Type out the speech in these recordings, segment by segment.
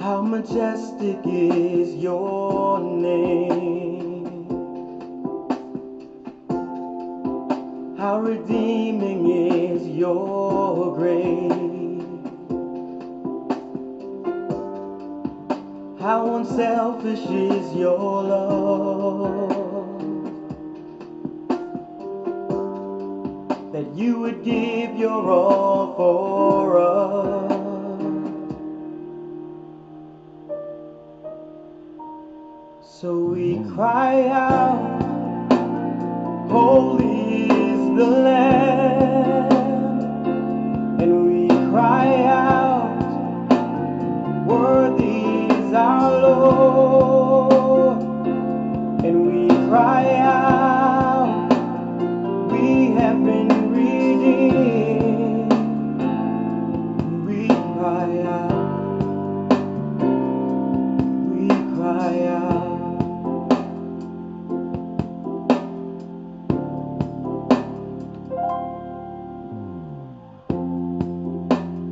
How majestic is your name. How redeeming is your grace. How unselfish is your love, that you would give your all for us. So we cry out, holy is the Lamb, and we cry out, worthy is our Lord, and we cry out, we have been redeemed. We cry out, we cry out.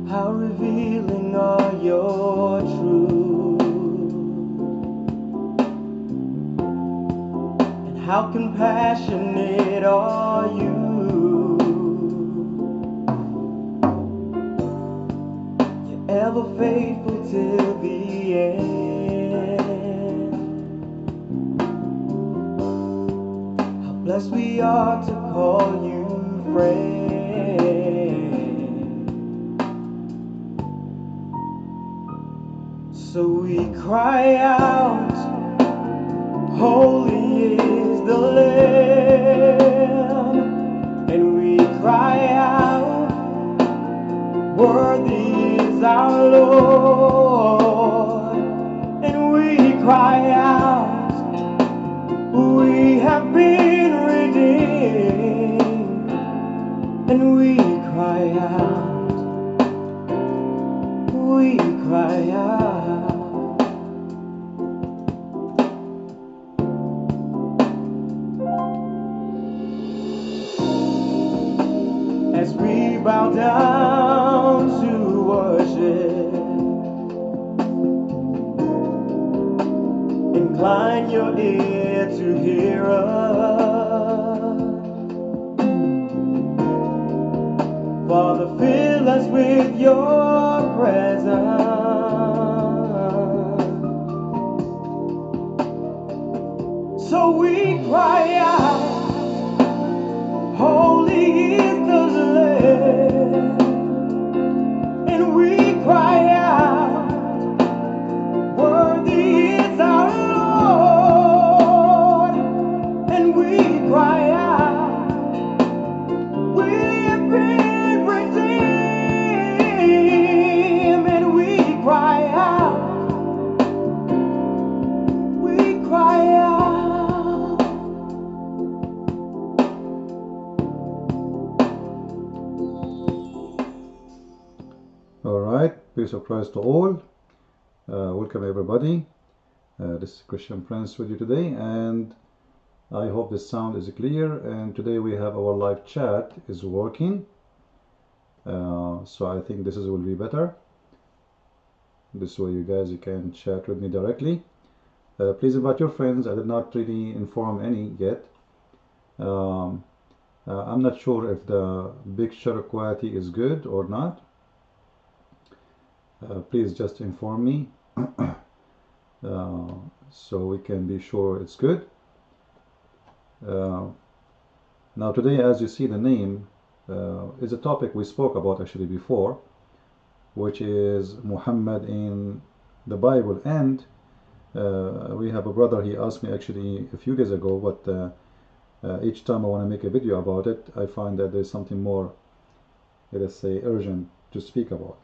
How revealing are your truths, and how compassionate are you. You're ever faithful till the end. How blessed we are to call you friend. So we cry out, holy is the Lamb, and we cry out, worthy is our Lord, and we cry out, we have been redeemed, and we cry out, we cry out. As we bow down to worship, incline your ear to hear us. Father, fill us with your presence. So we cry out, holy is the Lamb, and we cry out, worthy is our Lord, and we cry out, we have been redeemed, and we cry out, we cry out. Alright, peace of Christ to all. Welcome everybody. This is Christian Prince with you today, and I hope the sound is clear. And today we have our live chat is working. So I think this will be better. This way you guys can chat with me directly. Please invite your friends. I did not really inform any yet. I'm not sure if the picture quality is good or not. Please just inform me so we can be sure it's good. Now today, as you see, the name is a topic we spoke about actually before, which is Muhammad in the Bible. And we have a brother, he asked me actually a few days ago, but each time I want to make a video about it, I find that there's something more, let us say, urgent to speak about,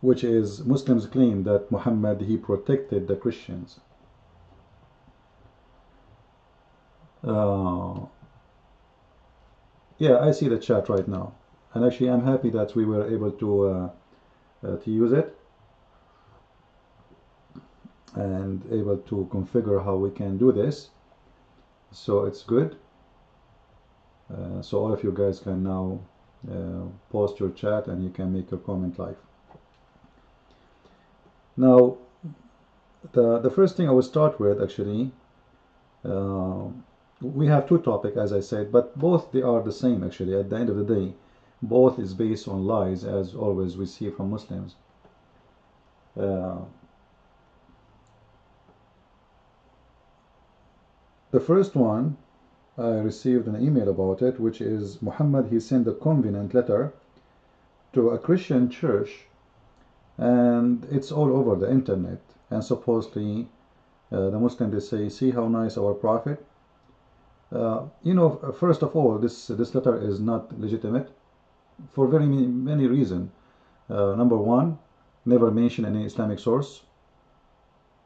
which is Muslims claim that Muhammad, he protected the Christians. Yeah, I see the chat right now, and actually I'm happy that we were able to use it and able to configure how we can do this, so it's good. So all of you guys can now post your chat and you can make your comment live. Now, the first thing I will start with, actually, uh, we have two topics, as I said, but both they are the same, actually. At the end of the day, both is based on lies, as always we see from Muslims. Uh, the first one, I received an email about it, which is Muhammad, he sent a covenant letter to a Christian church, and it's all over the internet. And supposedly, the Muslims, they say, see how nice our prophet. First of all, this letter is not legitimate for very many reasons. Number one, never mention any Islamic source.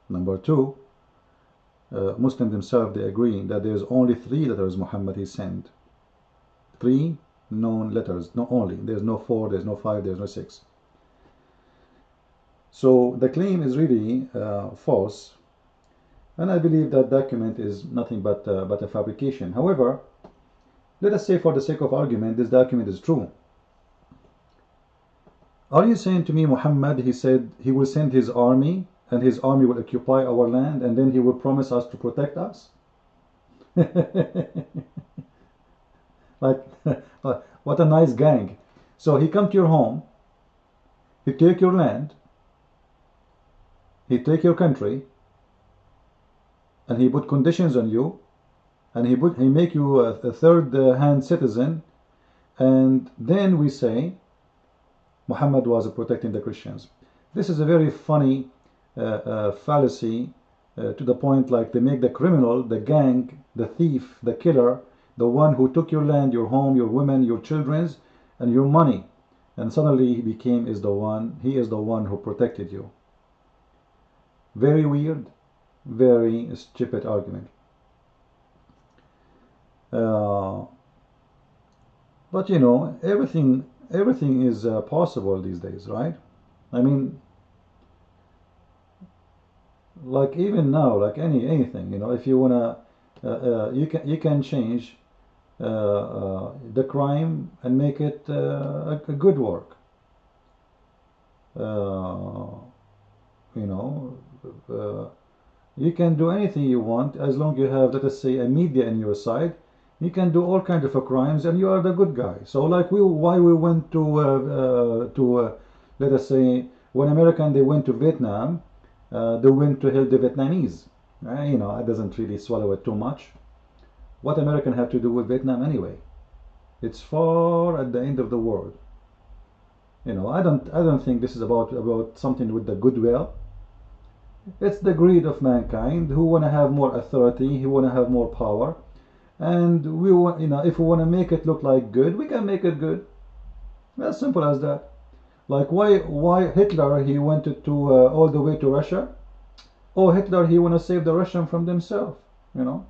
Number two, Muslims themselves, they agree that there's only 3 letters Muhammad he sent. 3 known letters, not only. There's no 4, there's no 5, there's no 6. So the claim is really false, and I believe that document is nothing but a fabrication. However, let us say, for the sake of argument, this document is true. Are you saying to me, Muhammad, he said he will send his army, and his army will occupy our land, and then he will promise us to protect us? Like, what a nice gang. So he come to your home, he take your land, he take your country, and he put conditions on you, and he make you a third-hand citizen, and then we say Muhammad was protecting the Christians. This is a very funny fallacy, to the point like they make the criminal, the gang, the thief, the killer, the one who took your land, your home, your women, your children, and your money, and suddenly he is the one who protected you. Very weird, very stupid argument. But everything is possible these days, right? I mean, like even now, like anything, if you wanna, you can change the crime and make it a good work. You can do anything you want as long as you have, let us say, a media in your side. You can do all kinds of crimes, and you are the good guy. So, like why we went to let us say, when American they went to Vietnam, they went to help the Vietnamese. It doesn't really swallow it too much. What American have to do with Vietnam anyway? It's far at the end of the world. I don't think this is about something with the goodwill. It's the greed of mankind who want to have more authority, who want to have more power, and we want, if we want to make it look like good, we can make it good. As simple as that. Like why Hitler he went to all the way to Russia? Oh, Hitler he want to save the Russian from themselves, And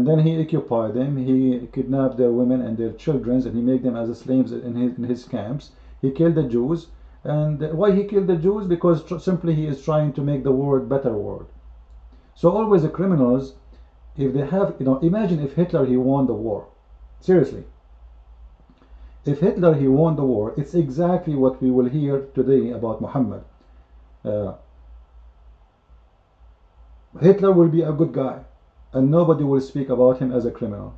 then he occupied them. He kidnapped their women and their children, and he made them as slaves in his camps. He killed the Jews. And why he killed the Jews? Because simply he is trying to make the world better world. So always the criminals, if they have, imagine if Hitler he won the war. Seriously. If Hitler he won the war, it's exactly what we will hear today about Muhammad. Hitler will be a good guy, and nobody will speak about him as a criminal.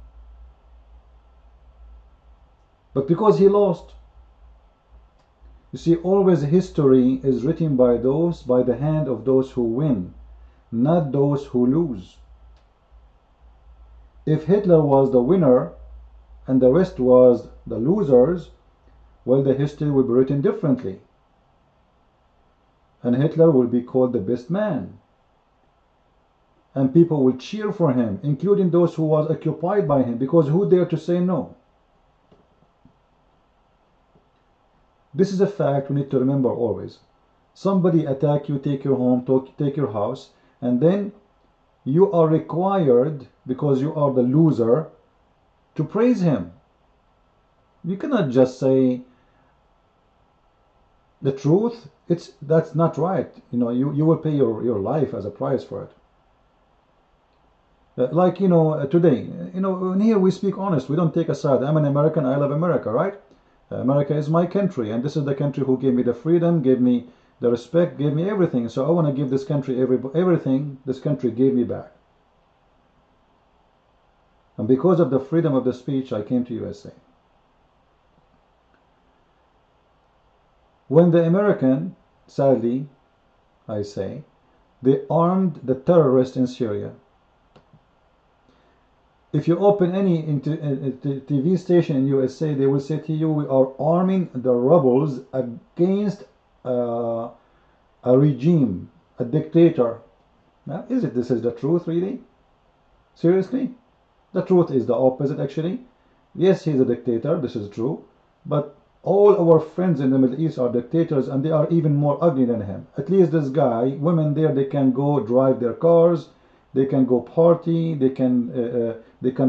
But because he lost, you see, always history is written by the hand of those who win, not those who lose. If Hitler was the winner and the rest was the losers, well, the history will be written differently. And Hitler will be called the best man. And people will cheer for him, including those who was occupied by him, because who dare to say no? This is a fact we need to remember always. Somebody attack you, take your home, take your house, and then you are required, because you are the loser, to praise him. You cannot just say the truth. That's not right. You will pay your life as a price for it. Like today, here we speak honest. We don't take a side. I'm an American. I love America, right? America is my country, and this is the country who gave me the freedom, gave me the respect, gave me everything. So I want to give this country everything this country gave me back. And because of the freedom of the speech, I came to USA. When the American, sadly, I say, they armed the terrorists in Syria. If you open any TV station in USA, they will say to you, we are arming the rebels against a regime, a dictator. Now, this is the truth, really? Seriously? The truth is the opposite, actually. Yes, he's a dictator, this is true, but all our friends in the Middle East are dictators, and they are even more ugly than him. At least this guy, women there, they can go drive their cars, they can go party, they can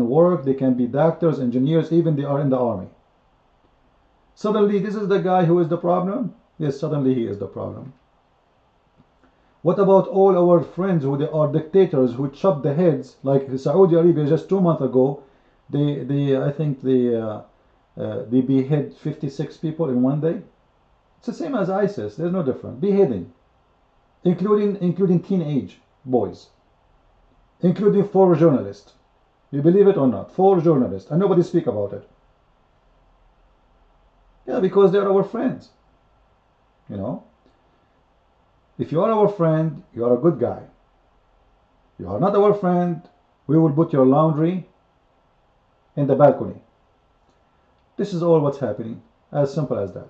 work, they can be doctors, engineers, even they are in the army. Suddenly, this is the guy who is the problem? Yes, suddenly he is the problem. What about all our friends who they are dictators who chop the heads, like Saudi Arabia just 2 months ago, I think they behead 56 people in one day. It's the same as ISIS. There's no difference. Beheading, including teenage boys, including 4 journalists. You believe it or not? 4 journalists, and nobody speak about it. Yeah, because they're our friends. You know, if you are our friend, you are a good guy. You are not our friend, we will put your laundry in the balcony. This is all what's happening. As simple as that.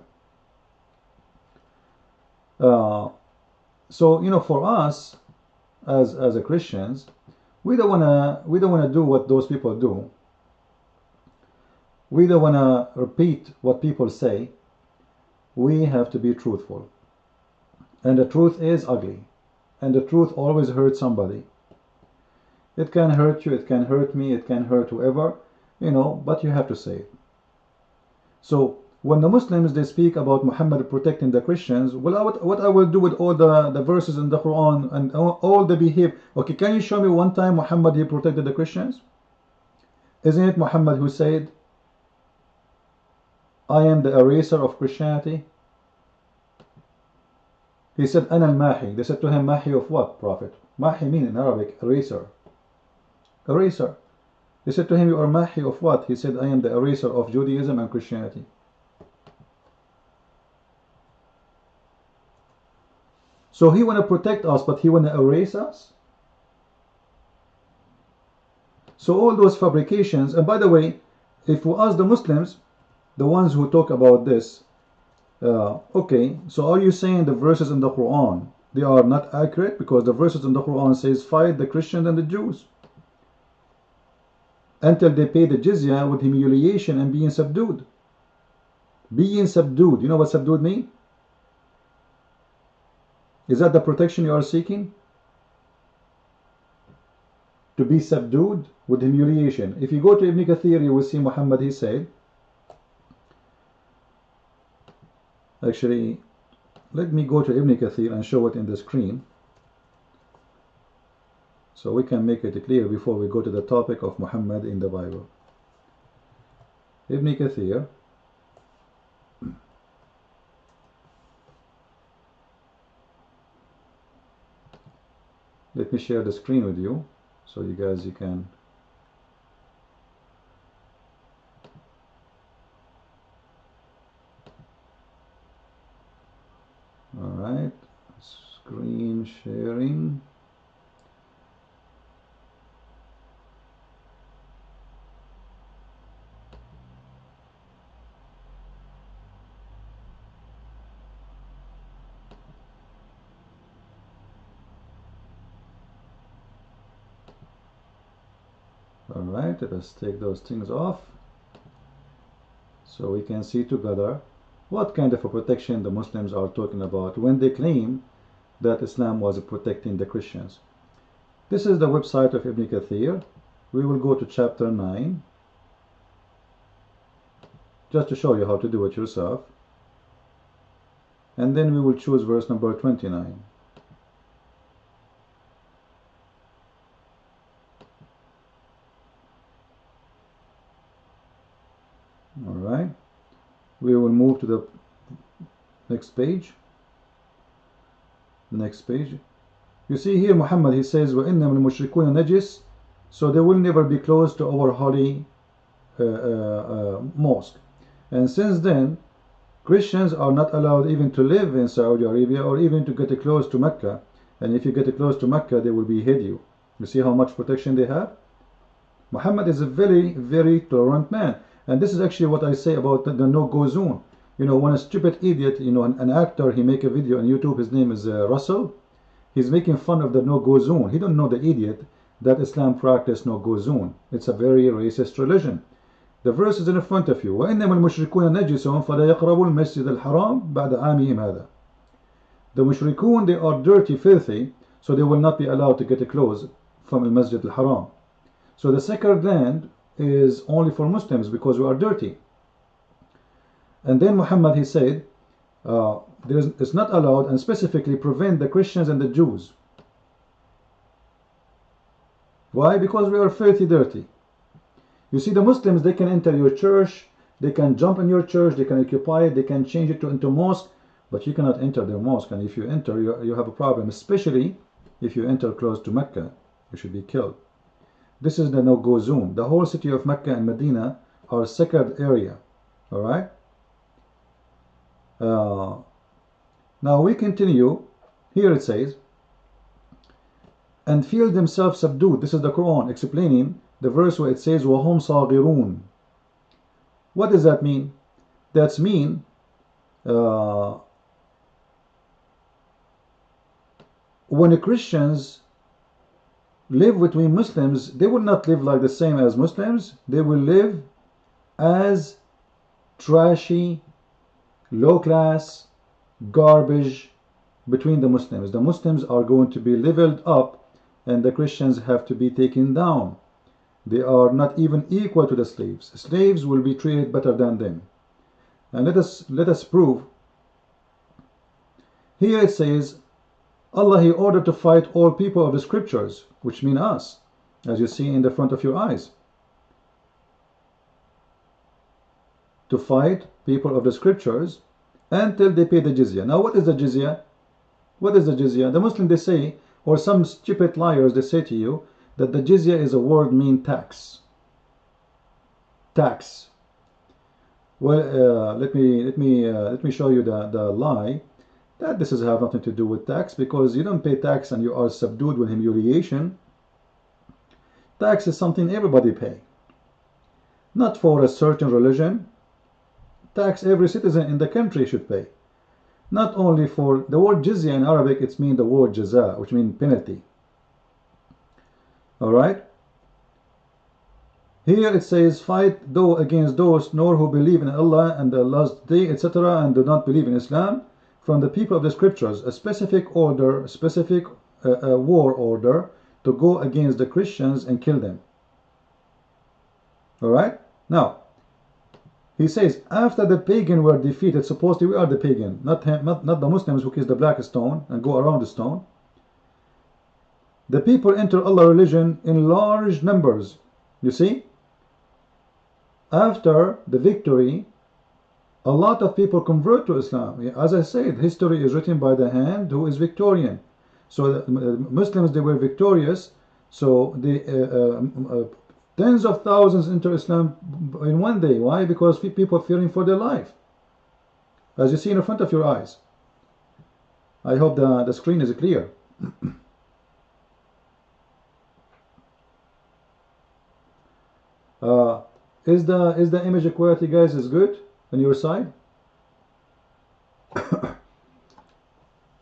So for us as a Christians, we don't wanna do what those people do. We don't wanna repeat what people say. We have to be truthful, and the truth is ugly, and the truth always hurts somebody. It can hurt you, it can hurt me, it can hurt whoever, but you have to say it. So when the Muslims they speak about Muhammad protecting the Christians, well, what I will do with all the verses in the Quran and all the behavior? Okay, can you show me one time Muhammad he protected the Christians? Isn't it Muhammad who said, I am the eraser of Christianity? He said, Ana al-Mahi. They said to him, Mahi of what, Prophet? Mahi mean in Arabic, eraser. Eraser. They said to him, you are Mahi of what? He said, I am the eraser of Judaism and Christianity. So he want to protect us, but he want to erase us? So all those fabrications, and by the way, if we ask the Muslims, the ones who talk about this, okay, so are you saying the verses in the Quran, they are not accurate? Because the verses in the Quran says, fight the Christians and the Jews until they pay the jizya with humiliation and being subdued. Being subdued, you know what subdued means? Is that the protection you are seeking? To be subdued with humiliation. If you go to Ibn Kathir, you will see Muhammad, he said, actually, let me go to Ibn Kathir and show it in the screen, so we can make it clear before we go to the topic of Muhammad in the Bible. Ibn Kathir, let me share the screen with you so you can. Alright, screen sharing. Alright, let us take those things off so we can see together what kind of a protection the Muslims are talking about when they claim that Islam was protecting the Christians. This is the website of Ibn Kathir. We will go to chapter 9 just to show you how to do it yourself, and then we will choose verse number 29. Alright, we will move to the next page. Next page. You see here Muhammad, he says, وَإِنَّمَا الْمُشْرِكُونَ نَجِسٌ, so they will never be close to our holy mosque. And since then, Christians are not allowed even to live in Saudi Arabia or even to get close to Mecca. And if you get close to Mecca, they will behead you. You see how much protection they have? Muhammad is a very, very tolerant man. And this is actually what I say about the no-go zone. You know, when a stupid idiot, you know, an actor, he make a video on YouTube, his name is Russell. He's making fun of the no-go zone. He don't know, the idiot, that Islam practice no-go zone. It's a very racist religion. The verse is in front of you. وَإِنَّمَا الْمُشْرِكُونَ نَجِسٌ فَلَا يَقْرَبُوا الْمَسْجِدَ الْحَرَامَ بَعْدَ عَامِهِمْ هَذَا. The mushrikun, they are dirty, filthy, so they will not be allowed to get close from the Masjid al-Haram. So the sacred land is only for Muslims because we are dirty. And then Muhammad, he said, it's not allowed, and specifically prevent the Christians and the Jews. Why? Because we are filthy, dirty. You see, the Muslims, they can enter your church, they can jump in your church, they can occupy it, they can change it into mosque, but you cannot enter their mosque. And if you enter, you have a problem, especially if you enter close to Mecca. You should be killed. This is the no-go zone. The whole city of Mecca and Medina are sacred area. All right. Now we continue. Here it says, and feel themselves subdued. This is the Quran explaining the verse where it says, وَهُمْ صَاغِرُونَ. What does that mean? That's mean when the Christians live between Muslims, they will not live like the same as Muslims. They will live as trashy, low class, garbage between the Muslims. The Muslims are going to be leveled up and the Christians have to be taken down. They are not even equal to the slaves. Slaves will be treated better than them. And let us prove. Here it says, Allah, he ordered to fight all people of the scriptures, which mean us, as you see in the front of your eyes. To fight people of the scriptures until they pay the jizya. Now what is the jizya? What is the jizya? The Muslims, they say, or some stupid liars, they say to you that the jizya is a word mean tax. Tax. Well, let me show you the lie. That this has have nothing to do with tax, because you don't pay tax and you are subdued with humiliation. Tax is something everybody pay. Not for a certain religion. Tax every citizen in the country should pay. Not only for the word jizya in Arabic, it's mean the word jaza, which means penalty. Alright? Here it says, fight though against those nor who believe in Allah and the last day, etc., and do not believe in Islam, from the people of the scriptures, a specific order, specific war order to go against the Christians and kill them. Alright? Now, he says, after the pagan were defeated, supposedly we are the pagan, not the Muslims who kiss the black stone and go around the stone. The people enter Allah's religion in large numbers. You see? After the victory, a lot of people convert to Islam. As I said, history is written by the hand who is victorian. So the Muslims, they were victorious. So the tens of thousands enter Islam in one day. Why? Because people are fearing for their life. As you see in front of your eyes. I hope the screen is clear. Is the image quality, guys, is good on your side?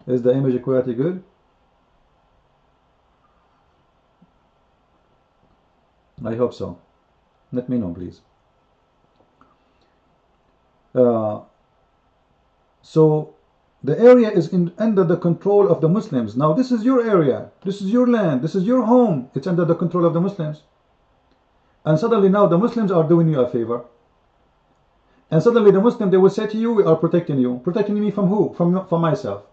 Is the image quality good? I hope so. Let me know, please. So the area is under the control of the Muslims. Now this is your area, this is your land, this is your home. It's under the control of the Muslims. And suddenly now the Muslims are doing you a favor. And suddenly the Muslim, they will say to you, we are protecting you. Protecting me from who? From myself.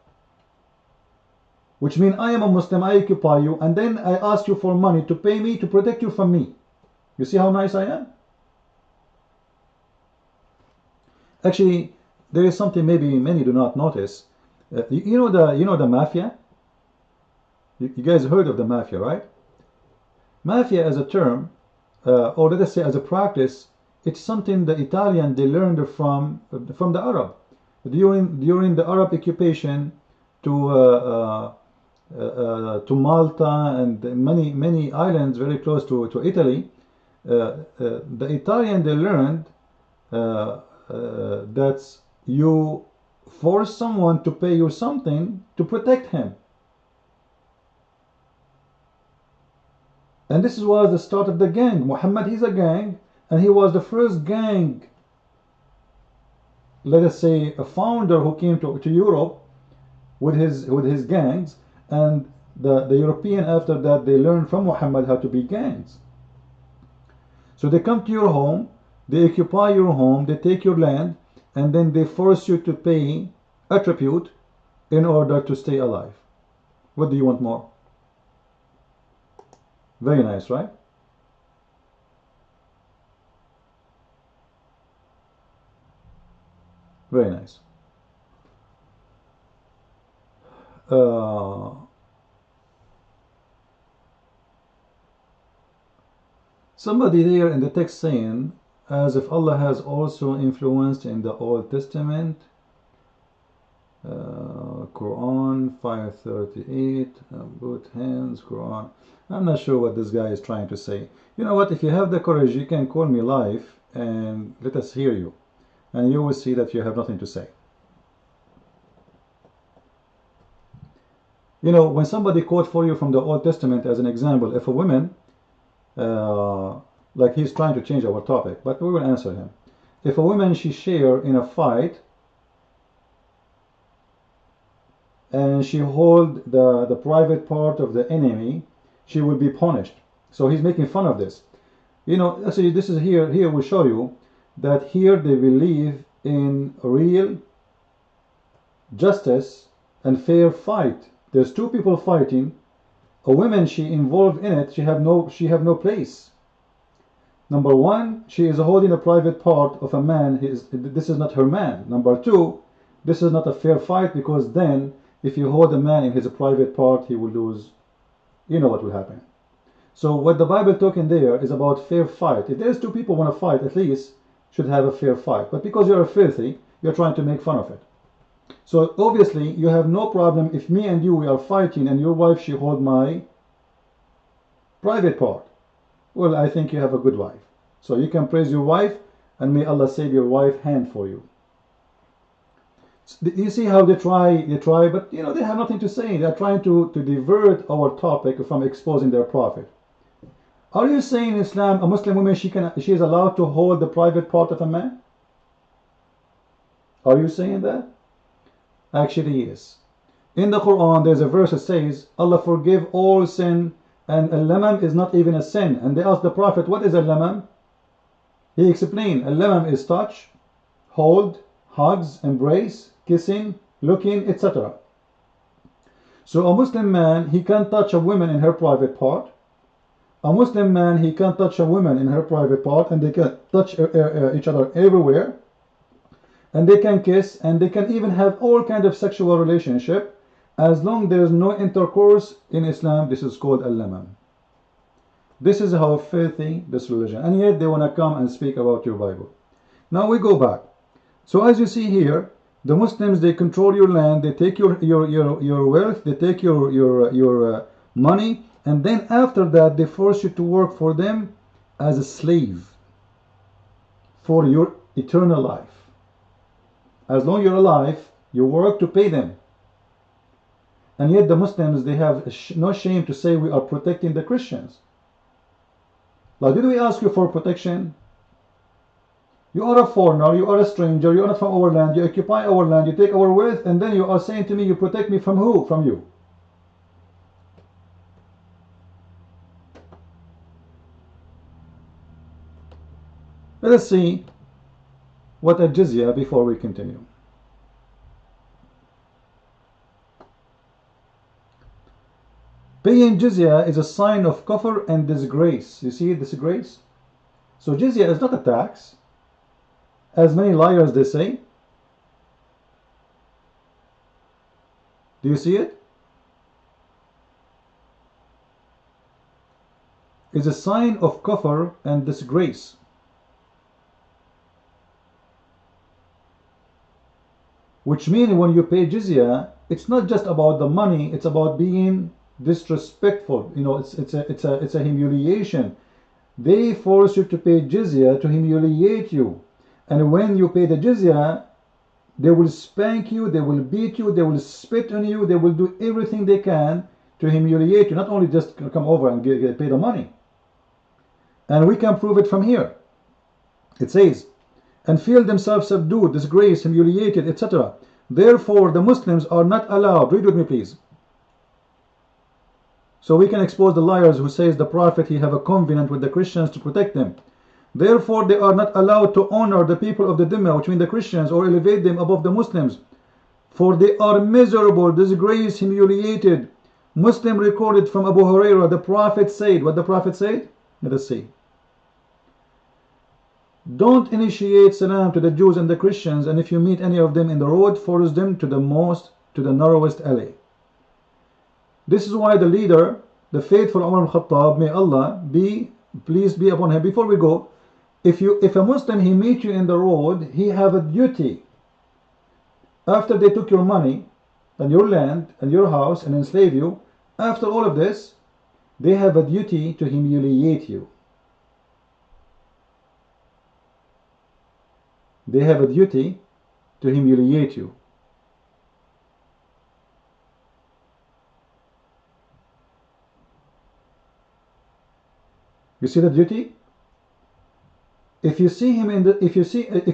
Which means I am a Muslim, I occupy you, and then I ask you for money to pay me to protect you from me. You see how nice I am? Actually, there is something maybe many do not notice. You know the mafia? You guys heard of the mafia, right? Mafia as a term, or let us say as a practice, it's something the Italian they learned from the Arab during the Arab occupation to Malta and many islands very close to Italy. The Italian they learned that you force someone to pay you something to protect him. And this was the start of the gang. Muhammad, he's a gang, and he was the first gang, let us say, a founder who came to Europe with his gangs, and the European after that they learned from Muhammad how to be gangs. So they come to your home, they occupy your home, they take your land, and then they force you to pay a tribute in order to stay alive. What do you want more? Very nice, right? Very nice. Somebody here in the text saying, as if Allah has also influenced in the Old Testament, Quran 538, both hands, Quran. I'm not sure what this guy is trying to say. You know what? If you have the courage, you can call me live and let us hear you. And you will see that you have nothing to say. You know, when somebody quote for you from the Old Testament as an example, if a woman, like he's trying to change our topic, but we will answer him. If a woman, she share in a fight, and she hold the private part of the enemy, she will be punished. So he's making fun of this. You know, actually this is here we show you that here they believe in real justice and fair fight. There's two people fighting. A woman, she involved in it, she have no place. Number one, she is holding a private part of a man. This is not her man. Number two, this is not a fair fight, because then if you hold a man in his private part, he will lose. You know what will happen. So what the Bible talking there is about fair fight. If there's two people want to fight, at least should have a fair fight. But because you're filthy, you're trying to make fun of it. So obviously you have no problem if me and you, we are fighting and your wife, she hold my private part. Well, I think you have a good wife. So you can praise your wife, and may Allah save your wife hand for you. You see how they try, but you know, they have nothing to say. They're trying to divert our topic from exposing their prophet. Are you saying in Islam a Muslim woman, she is allowed to hold the private part of a man? Are you saying that? Actually, yes. In the Quran, there's a verse that says, Allah forgive all sin, and al-lamam is not even a sin. And they asked the Prophet, what is al-lamam? He explained, al-lamam is touch, hold, hugs, embrace, kissing, looking, etc. So a Muslim man, he can't touch a woman in her private part. A Muslim man, he can't touch a woman in her private part, and they can touch each other everywhere. And they can kiss, and they can even have all kinds of sexual relationship. As long there is no intercourse in Islam, this is called al-lamam. This is how filthy this religion. And yet they want to come and speak about your Bible. Now we go back. So as you see here, the Muslims, they control your land, they take your wealth, they take your money, and then after that they force you to work for them as a slave for your eternal life. As long as you're alive, you work to pay them. And yet the Muslims, they have no shame to say we are protecting the Christians. Like, did we ask you for protection? You are a foreigner, you are a stranger, you are not from our land, you occupy our land, you take our wealth, and then you are saying to me, you protect me from who? From you. Let us see what a jizya before we continue. Paying jizya is a sign of kufr and disgrace. You see disgrace? So jizya is not a tax, as many liars they say. Do you see it? is a sign of kufr and disgrace. Which means when you pay jizya, it's not just about the money, it's about being disrespectful. You know, it's a humiliation. They force you to pay jizya to humiliate you. And when you pay the jizya, they will spank you, they will beat you, they will spit on you, they will do everything they can to humiliate you. Not only just come over and pay the money. And we can prove it from here. It says, and feel themselves subdued, disgraced, humiliated, etc. Therefore, the Muslims are not allowed. Read with me, please. So we can expose the liars who says the Prophet he have a covenant with the Christians to protect them. Therefore, they are not allowed to honor the people of the Dhimma, which mean the Christians, or elevate them above the Muslims. For they are miserable, disgraced, humiliated. Muslim recorded from Abu Hurairah, the Prophet said, what the Prophet said? Let us see. Don't initiate salam to the Jews and the Christians, and if you meet any of them in the road, force them to the narrowest alley. This is why the leader, the faithful Umar al-Khattab, may Allah be pleased be upon him. Before we go, if a Muslim he meet you in the road, he have a duty. After they took your money and your land and your house and enslave you, after all of this, they have a duty to humiliate you. They have a duty to humiliate you. You see the duty? If you see him if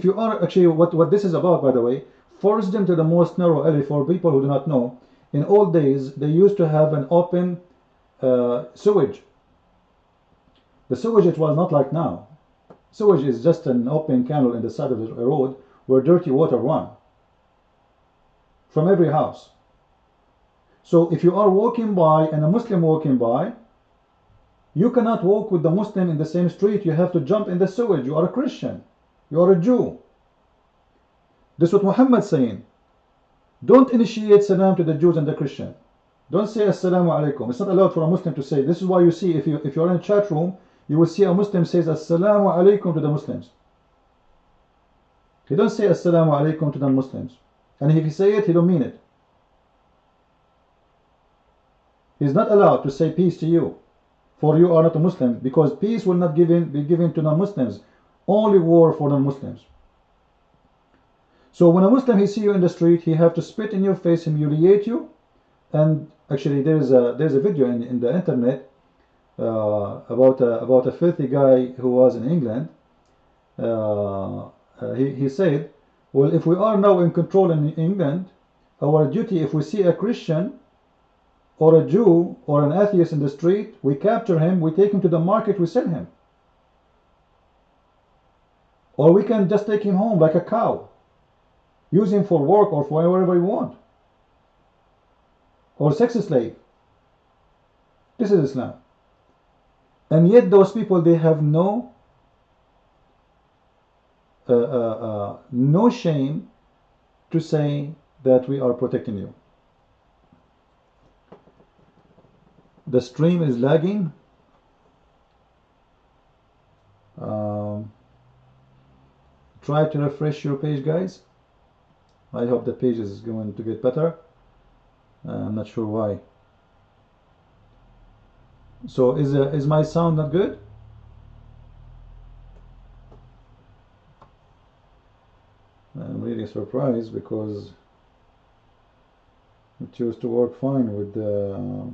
you are actually what this is about, by the way, force them to the most narrow alley. For people who do not know, in old days they used to have an open sewage. The sewage, it was not like now. Sewage is just an open canal in the side of the road where dirty water run from every house. So if you are walking by and a Muslim walking by, you cannot walk with the Muslim in the same street. You have to jump in the sewage. You are a Christian. You are a Jew. This is what Muhammad is saying. Don't initiate salam to the Jews and the Christian. Don't say assalamu alaikum. It's not allowed for a Muslim to say. This is why you see, if you're in a chat room, you will see a Muslim says assalamu alaikum to the Muslims. He don't say assalamu alaikum to the Muslims. And if he say it, he don't mean it. He's not allowed to say peace to you, for you are not a Muslim, because peace will not be given to non-Muslims. Only war for non-Muslims. So when a Muslim he see you in the street, he have to spit in your face, humiliate you. And actually there's a video in the internet about a filthy guy who was in England. He said, well, if we are now in control in England, our duty, if we see a Christian or a Jew or an atheist in the street, we capture him, we take him to the market, we sell him. Or we can just take him home like a cow, use him for work or for whatever we want, or sex slave. This is Islam. And yet those people, they have no shame to say that we are protecting you. The stream is lagging. Try to refresh your page, guys. I hope the page is going to get better. I'm not sure why. So is my sound not good? I'm really surprised because it used to work fine with the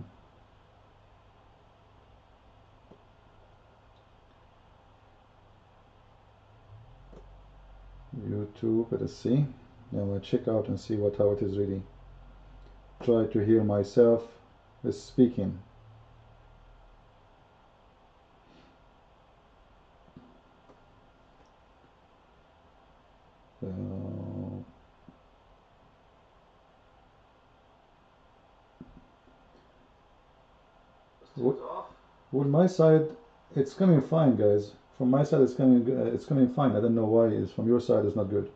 YouTube. Let's see. I'm gonna check out and see how it is really. Try to hear myself speaking. With my side, it's coming fine, guys. From my side, it's coming fine. I don't know why. It's from your side, it's not good.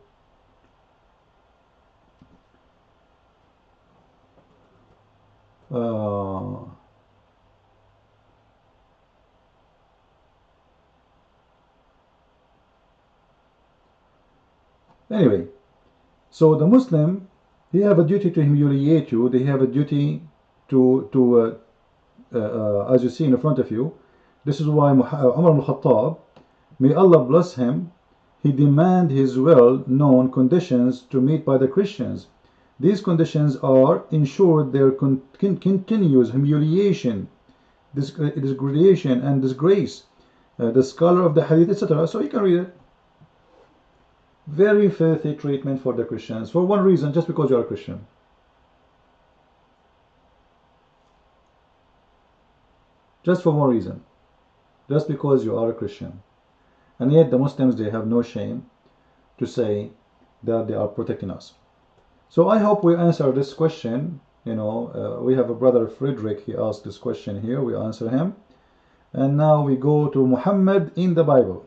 Anyway, so the Muslim, he have a duty to humiliate you. They have a duty to as you see in front of you. This is why Umar al-Khattab, may Allah bless him, he demand his well-known conditions to meet by the Christians. These conditions are ensure their continuous humiliation, degradation and disgrace. The scholar of the hadith, etc. So you can read it. Very filthy treatment for the Christians for one reason, just because you are a Christian. Just for one reason, just because you are a Christian. And yet the Muslims, they have no shame to say that they are protecting us. So I hope we answer this question. You know, we have a brother Frederick, he asked this question here, we answer him. And now we go to Muhammad in the Bible.